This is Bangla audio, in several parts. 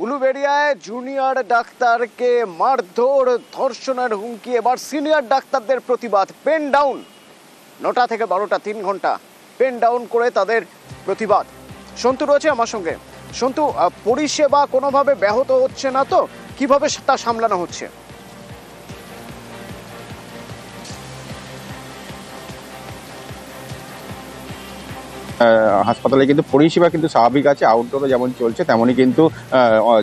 উলুবেড়িয়ায় জুনিয়র ডাক্তারকে মারধর ধর্ষণের হুমকি, এবার সিনিয়র ডাক্তারদের প্রতিবাদ। পেন ডাউন, 9টা থেকে 12টা 3 ঘন্টা পেন ডাউন করে তাদের প্রতিবাদ। সন্তু রয়েছে আমার সঙ্গে। সন্তু, পরিষেবা কোনোভাবে ব্যাহত হচ্ছে না তো? কিভাবে তা সামলানো হচ্ছে? হাসপাতালে কিন্তু পরিষেবা কিন্তু স্বাভাবিক আছে, আউটডোরে যেমন চলছে তেমনই কিন্তু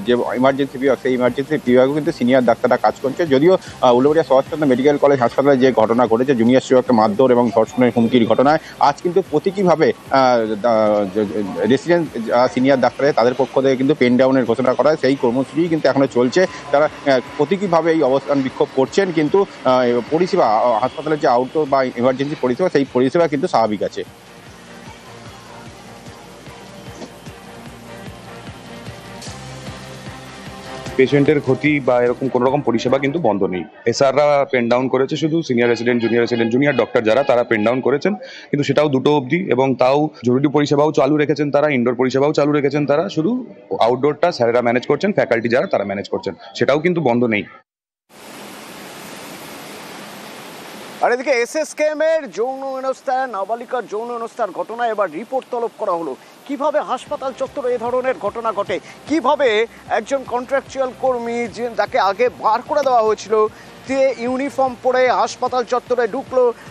যে ইমার্জেন্সি বিভাগ সেই ইমার্জেন্সি বিভাগও কিন্তু সিনিয়র ডাক্তাররা কাজ করছে। যদিও উলুবেড়িয়া শরৎচন্দ্র মেডিকেল কলেজ হাসপাতালে যে ঘটনা ঘটেছে জুনিয়র শিক্ষককে মারধর এবং ধর্ষণের হুমকির ঘটনায়, আজ কিন্তু প্রতীকীভাবে রেসিডেন্ট সিনিয়র ডাক্তারের তাদের পক্ষ থেকে কিন্তু পেন ডাউনের ঘোষণা করা হয়। সেই কর্মসূচি কিন্তু এখনো চলছে। তারা প্রতীকীভাবে এই অবস্থান বিক্ষোভ করছেন, কিন্তু পরিষেবা হাসপাতালের যে আউটডোর বা ইমার্জেন্সি পরিষেবা সেই পরিষেবা কিন্তু স্বাভাবিক আছে। পেশেন্টের ক্ষতি বা এরকম কোনো রকম পরিষেবা কিন্তু বন্ধ নেই। এসআররা পেন ডাউন করেছে, শুধু সিনিয়র রেসিডেন্ট জুনিয়র ডক্টর যারা তারা পেন ডাউন করেছেন, কিন্তু সেটাও 2টো অবধি, এবং তাও জরুরি পরিষেবাও চালু রেখেছেন তারা, ইনডোর পরিষেবাও চালু রেখেছেন তারা। শুধু আউটডোরটা স্যারেরা ম্যানেজ করছেন, ফ্যাকাল্টি যারা তারা ম্যানেজ করছেন, সেটাও কিন্তু বন্ধ নেই। আর এদিকে এসএসকেএম এর যৌন হেনস্থায়, নাবালিকার যৌন হেনস্থার ঘটনায় এবার রিপোর্ট তলব করা হলো। কিভাবে হাসপাতাল চত্বরে এই ধরনের ঘটনা ঘটে, কিভাবে একজন কন্ট্রাকচুয়াল কর্মী যাকে আগে বার করে দেওয়া হয়েছিল সে ইউনিফর্ম পরে হাসপাতাল চত্বরে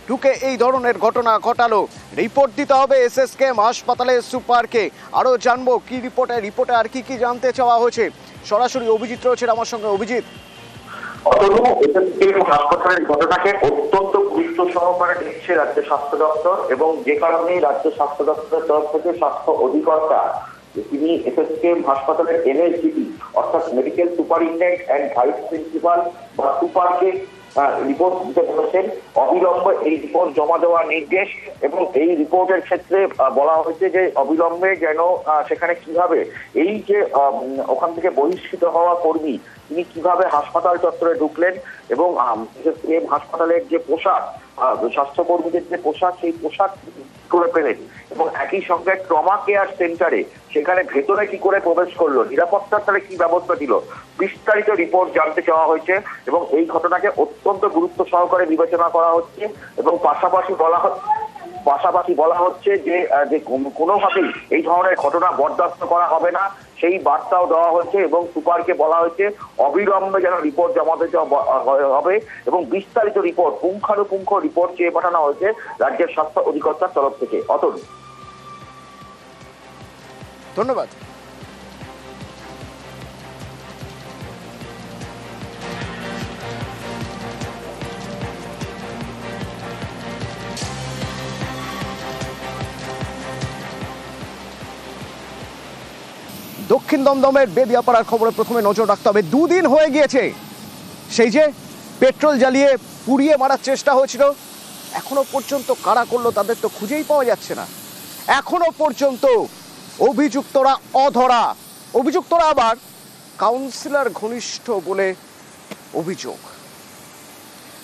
ঢুকে এই ধরনের ঘটনা ঘটালো। রিপোর্ট দিতে হবে এসএসকেএম হাসপাতালের সুপারকে। আরও জানবো কি রিপোর্টে আর কি জানতে চাওয়া হয়েছে। সরাসরি অভিজিৎ রয়েছে আমার সঙ্গে। অভিজিৎ, হাসপাতালের ঘটনাকে অত্যন্ত গুরুত্ব সহকারে দেখছে রাজ্য স্বাস্থ্য দপ্তর, এবং যে কারণে রাজ্য স্বাস্থ্য দপ্তরের তরফ থেকে স্বাস্থ্য অধিকর্তা তিনি এসএসকেএম হাসপাতালের এমএসডিপি অর্থাৎ medical superintendent and vice principal বা সুপারকে রিপোর্ট দিতে বলেছেন। অবিলম্বে এই রিপোর্ট জমা দেওয়ার নির্দেশ, এবং এই রিপোর্টের ক্ষেত্রে বলা হয়েছে যে অবিলম্বে যেন সেখানে কিভাবে এই যে ওখান থেকে বহিষ্কৃত হওয়া কর্মী তিনি কিভাবে হাসপাতাল চত্বরে ঢুকলেন, এবং হাসপাতালের যে পোশাক, স্বাস্থ্যকর্মীদের যে পোশাক, সেই পোশাক করে পেলেন, এবং একই সঙ্গে ট্রমা কেয়ার সেন্টারে সেখানে ভেতরে কি করে প্রবেশ করলো, নিরাপত্তার তাহলে কি ব্যবস্থা ছিল, বিস্তারিত রিপোর্ট জানতে চাওয়া হয়েছে। এবং এই ঘটনাকে অত্যন্ত গুরুত্ব সহকারে বিবেচনা করা হচ্ছে, এবং পাশাপাশি বলা হচ্ছে যে কোনোভাবেই এই ধরনের ঘটনা বরদাস্ত করা হবে না, সেই বার্তাও দেওয়া হয়েছে। এবং সুপারকে বলা হয়েছে অবিলম্বে যেন রিপোর্ট জমা দিতে হবে, এবং বিস্তারিত রিপোর্ট, পুঙ্খানুপুঙ্খ রিপোর্ট চেয়ে পাঠানো হয়েছে রাজ্যের স্বাস্থ্য অধিকর্তার তরফ থেকে। অতন, ধন্যবাদ। দক্ষিণ দমদমের বেদিয়াপাড়ার খবরে প্রথমে নজর রাখতে হবে। 2 দিন হয়ে গিয়েছে সেই যে পেট্রোল জ্বালিয়ে পুড়িয়ে মারার চেষ্টা হয়েছিল, এখনো পর্যন্ত কারা করলো তাদের তো খুঁজেই পাওয়া যাচ্ছে না। এখনো পর্যন্ত অভিযুক্তরা অধরা। অভিযুক্তরা আবার কাউন্সিলর ঘনিষ্ঠ বলে অভিযোগ।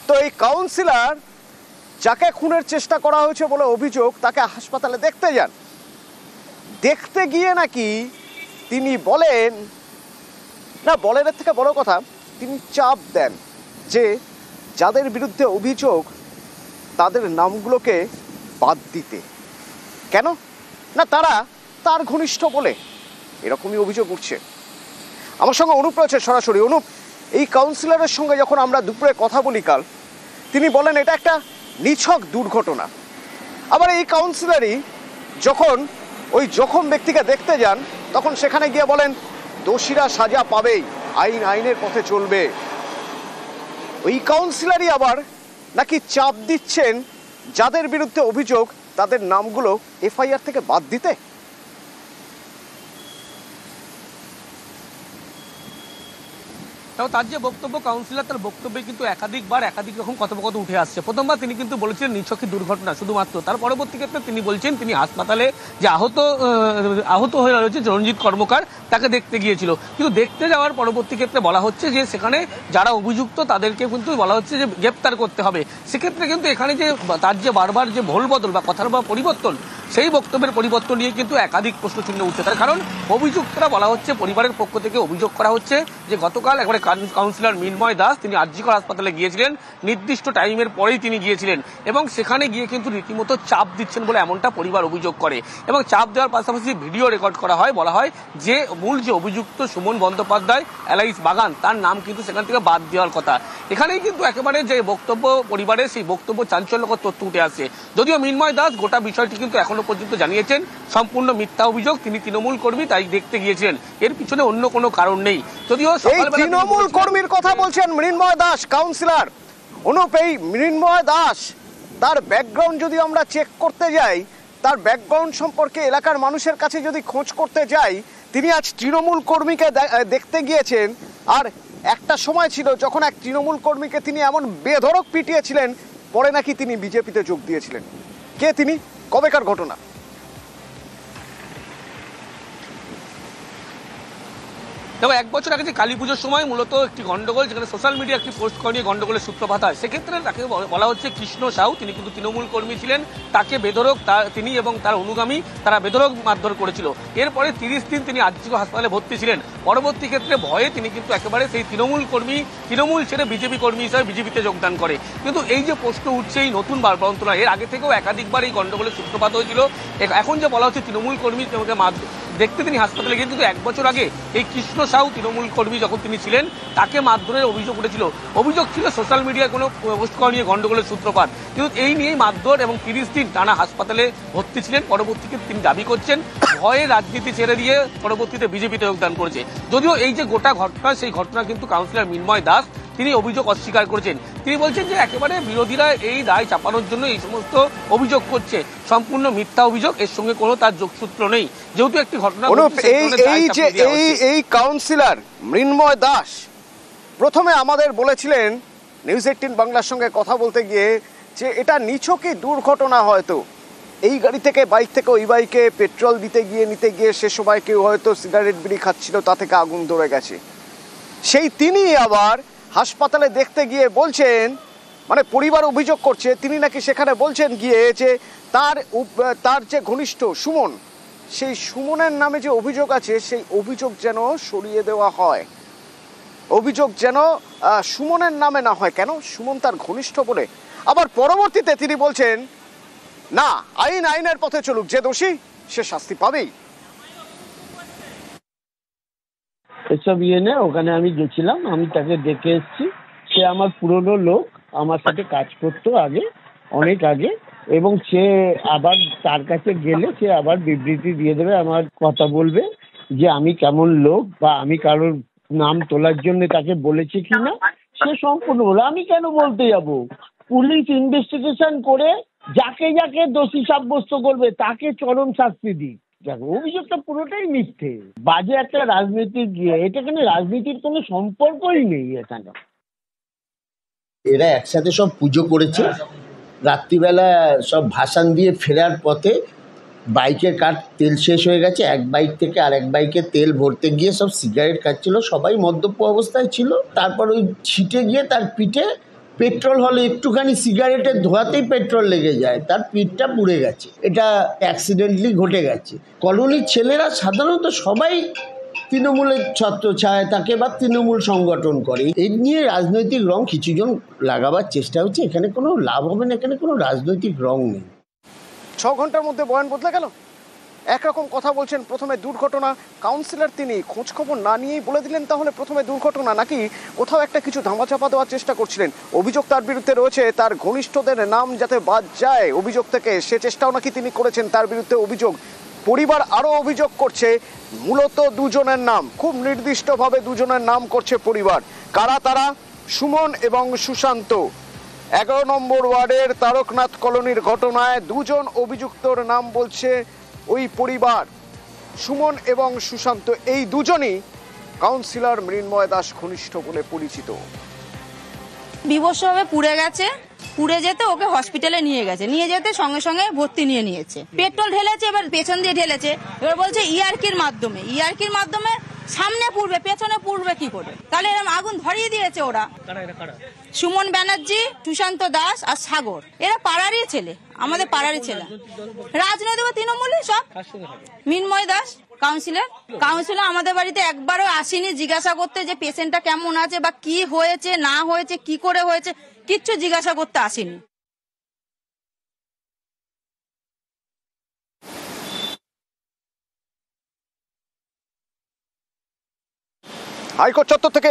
তো এই কাউন্সিলর যাকে খুনের চেষ্টা করা হয়েছে বলে অভিযোগ, তাকে হাসপাতালে দেখতে যান। দেখতে গিয়ে নাকি তিনি বলেন না, বলেনের থেকে বড় কথা তিনি চাপ দেন যে যাদের বিরুদ্ধে অভিযোগ তাদের নামগুলোকে বাদ দিতে। কেন না, তারা তার ঘনিষ্ঠ বলে, এরকমই অভিযোগ উঠছে। আমার সঙ্গে অনুপ রয়েছে সরাসরি। অনুপ, এই কাউন্সিলরের সঙ্গে যখন আমরা দুপুরে কথা বলি কাল, তিনি বলেন এটা একটা নিছক দুর্ঘটনা। আবার এই কাউন্সিলরই যখন ওই জখম ব্যক্তিকে দেখতে যান তখন সেখানে গিয়ে বলেন দোষীরা সাজা পাবেই, আইনের পথে চলবে। ওই কাউন্সিলরই আবার নাকি চাপ দিচ্ছেন যাদের বিরুদ্ধে অভিযোগ তাদের নামগুলো এফআইআর থেকে বাদ দিতে। তার যে বক্তব্য, কাউন্সিলর তার বক্তব্যে কিন্তু একাধিক রকম কথোপকথন উঠে আসছে। প্রথমবার তিনি কিন্তু বলেছিলেন নিছকই দুর্ঘটনা শুধুমাত্র। তার পরবর্তী ক্ষেত্রে তিনি বলছেন তিনি হাসপাতালে যে আহত হয়ে রয়েছে রঞ্জিত কর্মকার, তাকে দেখতে গিয়েছিল। কিন্তু দেখতে যাওয়ার পরবর্তী ক্ষেত্রে বলা হচ্ছে যে সেখানে যারা অভিযুক্ত তাদেরকে কিন্তু বলা হচ্ছে যে গ্রেপ্তার করতে হবে। সেক্ষেত্রে কিন্তু এখানে যে তার যে বারবার যে ভোলবদল বা কথার বা পরিবর্তন, সেই বক্তব্যের পরিবর্তন নিয়ে কিন্তু একাধিক প্রশ্নচিহ্ন উঠছে। তার কারণ অভিযুক্তরা বলা হচ্ছে, পরিবারের পক্ষ থেকে অভিযোগ করা হচ্ছে যে গতকাল একবারে কাউন্সিলর মৃন্ময় দাস তিনি আরজিকর হাসপাতালে গিয়েছিলেন, নির্দিষ্ট টাইমের পরেই তিনি গিয়েছিলেন এবং সেখানে গিয়ে কিন্তু রীতিমতো চাপ দিচ্ছেন বলে এমনটা পরিবার অভিযোগ করে এবং চাপ দেওয়ার পাশাপাশি ভিডিও রেকর্ড করা হয়। বলা হয় যে মূল যে অভিযুক্ত সুমন বন্দ্যোপাধ্যায় এলাইস বাগান, তার নাম কিন্তু সেখান থেকে বাদ দেওয়ার কথা। এখানেই কিন্তু একেবারে যে বক্তব্য পরিবারের, সেই বক্তব্য চাঞ্চল্যকর তথ্য উঠে আসছে। যদিও মৃন্ময় দাস গোটা বিষয়টি কিন্তু এখনো পর্যন্ত জানিয়েছেন সম্পূর্ণ মিথ্যা অভিযোগ, তিনি তৃণমূল কর্মী তাই দেখতে গিয়েছিলেন, এর পিছনে অন্য কোনো কারণ নেই। যদিও তৃণমূল কর্মীর কথা বলছেন মৃন্ময় দাস, কাউন্সিলর অনুপ। এই মৃন্ময় দাস, তার ব্যাকগ্রাউন্ড যদি আমরা চেক করতে যাই, তার ব্যাকগ্রাউন্ড সম্পর্কে এলাকার মানুষের কাছে যদি খোঁজ করতে যাই, তিনি আজ তৃণমূল কর্মীকে দেখতে গিয়েছেন। আর একটা সময় ছিল যখন এক তৃণমূল কর্মীকে তিনি এমন বেধড়ক পিটিয়েছিলেন, পরে নাকি তিনি বিজেপিতে যোগ দিয়েছিলেন। কে তিনি, কবেকার ঘটনা? তবে 1 বছর আগে যে কালী পুজোর সময় মূলত একটি গন্ডগোল, যেখানে সোশ্যাল মিডিয়া একটি পোস্ট করে নিয়ে গন্ডগোলের সূত্রপাত হয়, সেক্ষেত্রে তাকে বলা হচ্ছে কৃষ্ণ সাউ, তিনি কিন্তু তৃণমূল কর্মী ছিলেন, তাকে বেধড়ক তিনি এবং তার অনুগামী তারা বেধড়ক মারধর করেছিল। এরপরে 30 দিন তিনি আরজিকর হাসপাতালে ভর্তি ছিলেন। পরবর্তী ক্ষেত্রে ভয়ে তিনি কিন্তু একেবারে সেই তৃণমূল ছেড়ে বিজেপি কর্মী হিসাবে বিজেপিতে যোগদান করে। কিন্তু এই যে প্রশ্ন উঠছে এই নতুন বন্টনা, এর আগে থেকেও একাধিকবার এই গন্ডগোলের সূত্রপাত হয়েছিল। এখন যে বলা হচ্ছে তৃণমূল কর্মী দেখতে তিনি হাসপাতালে গিয়ে, কিন্তু 1 বছর আগে এই কৃষ্ণ সাউ তৃণমূল কর্মী যখন তিনি ছিলেন, তাকে মারধরের অভিযোগ উঠেছিল। অভিযোগ ছিল সোশ্যাল মিডিয়ায় কোনো পোস্ট করা নিয়ে গন্ডগোলের সূত্রপাত, কিন্তু এই নিয়েই মারধর এবং 30 দিন টানা হাসপাতালে ভর্তি ছিলেন। পরবর্তীতে তিনি দাবি করছেন ভয়ে রাজনীতি ছেড়ে দিয়ে পরবর্তীতে বিজেপিতে যোগদান করেছে। যদিও এই যে গোটা ঘটনা, সেই ঘটনা কিন্তু কাউন্সিলর মৃন্ময় দাস তিনি অভিযোগ অস্বীকার করেছেন। তিনি বলছেন যে একেবারে বিরোধীরা এই দায় চাপানোর জন্য এই সমস্ত অভিযোগ করছে, সম্পূর্ণ মিথ্যা অভিযোগ, এর সঙ্গে কোনো তার যোগসূত্র নেই। যেহেতু একটি ঘটনা এই কাউন্সিলর মৃন্ময় দাস প্রথমে আমাদের বলেছিলেন নিউজ 18 বাংলার সঙ্গে কথা বলতে গিয়ে যে এটা নিছকই দুর্ঘটনা, হয়তো এই গাড়ি থেকে বাইক থেকে ওই বাইকে পেট্রোল নিতে গিয়ে সে সময় কেউ হয়তো সিগারেট বিড়ি খাচ্ছিল, তা থেকে আগুন ধরে গেছে। সেই তিনি আবার হাসপাতালে দেখতে গিয়ে বলছেন, মানে পরিবার অভিযোগ করছে, তিনি নাকি সেখানে বলছেন গিয়ে যে তার যে ঘনিষ্ঠ সুমন, সেই সুমনের নামে যে অভিযোগ আছে সেই অভিযোগ যেন সরিয়ে দেওয়া হয়, অভিযোগ যেন সুমনের নামে না হয়। কেন? সুমন তার ঘনিষ্ঠ বলে। আবার পরবর্তীতে তিনি বলছেন না, আইনের পথে চলুক, যে দোষী সে শাস্তি পাবেই। এসব ওখানে আমি গেছিলাম, আমি তাকে দেখে এসেছি। সে আমার পুরনো লোক, আমার সাথে কাজ করতো আগে, অনেক আগে, এবং সে আবার তার কাছে গেলে সে আবার বিবৃতি দিয়ে দেবে, আমার কথা বলবে যে আমি কেমন লোক বা আমি কারোর নাম তোলার জন্য তাকে বলেছি কিনা, সে সম্পূর্ণ বলে। আমি কেন বলতে যাব? পুলিশ ইনভেস্টিগেশন করে যাকে যাকে দোষী সাব্যস্ত করবে তাকে চরম শাস্তি দিক। দেখো, অভিযোগটা পুরোটাই মিথ্যে, বাজে একটা রাজনীতি গিয়ে, এটা এখানে রাজনীতির কোনো সম্পর্কই নেই এখানে। এরা একসাথে সব পুজো করেছে, রাত্রিবেলা সব ভাসান দিয়ে ফেরার পথে বাইকের কাঠ তেল শেষ হয়ে গেছে, এক বাইক থেকে আরেক বাইকে তেল ভরতে গিয়ে সব সিগারেট খাচ্ছিল, সবাই মদ্যপ অবস্থায় ছিল। তারপর ওই ছিটে গিয়ে তার পিঠে পেট্রোল হলে একটুখানি সিগারেটের ধোয়াতেই পেট্রোল লেগে যায়, তার পিঠটা পুড়ে গেছে। এটা অ্যাক্সিডেন্টলি ঘটে গেছে। কলোনির ছেলেরা সাধারণত সবাই তৃণমূলের ছত্রছায়ায় থাকে বা তৃণমূল সংগঠন করে। এই নিয়ে রাজনৈতিক রং কিছুজন লাগাবার চেষ্টা হচ্ছে, এখানে কোনো লাভ হবে না, এখানে কোনো রাজনৈতিক রং নেই। 6 ঘন্টার মধ্যে বয়ান বদলে গেল। একরকম কথা বলছেন, প্রথমে দুর্ঘটনা, কাউন্সিলর তিনি খোঁজ খবর না নিয়েই বলে দিলেন তাহলে প্রথমে দুর্ঘটনা, নাকি কোথাও একটা কিছু ধামাচাপা দেওয়ার চেষ্টা করছিলেন। অভিযোগ তার বিরুদ্ধে রয়েছে, তার ঘনিষ্ঠদের নাম যাতে বাদ যায় অভিযোগ থেকে, সে চেষ্টাও নাকি তিনি করেছেন, তার বিরুদ্ধে অভিযোগ। পরিবার আরও অভিযোগ করছে মূলত দুজনের নাম, খুব নির্দিষ্টভাবে দুজনের নাম করছে পরিবার। কারা তারা? সুমন এবং সুশান্ত। 11 নম্বর ওয়ার্ডের তারকনাথ কলোনির ঘটনায় দুজন অভিযুক্তর নাম বলছে ওই পরিবার, সুমন এবং সুশান্ত। এই দুজনই কাউন্সিলর মৃন্ময় দাস ঘনিষ্ঠ বলে পরিচিত। বিবশভাবে পুড়ে গেছে, পুড়ে যেতে ওকে হসপিটালে নিয়ে গেছে, নিয়ে যেতে সঙ্গে সঙ্গে ভর্তি নিয়েছে। পেট্রোল ঢেলেছে, এবার পেছন দিয়ে ঢেলেছে, এবার বলছে ইয়ার্কির মাধ্যমে সামনে পুড়বে, পেছনে পুড়বে কি করে? তাহলে এরকম আগুন ধরিয়ে দিয়েছে ওরা। সুমন ব্যানার্জি, সুশান্ত দাস আর সাগর, এরা পাড়ারই ছেলে, আমাদের পাড়ারই ছেলে। রাজনৈতিক তৃণমূলে সব। মিনময় দাস কাউন্সিলর আমাদের বাড়িতে একবারও আসেনি জিজ্ঞাসা করতে যে পেশেন্টটা কেমন আছে বা কি হয়েছে না হয়েছে, কি করে হয়েছে, কিচ্ছু জিজ্ঞাসা করতে আসেনি। হাইকোর্ট চত্বর থেকে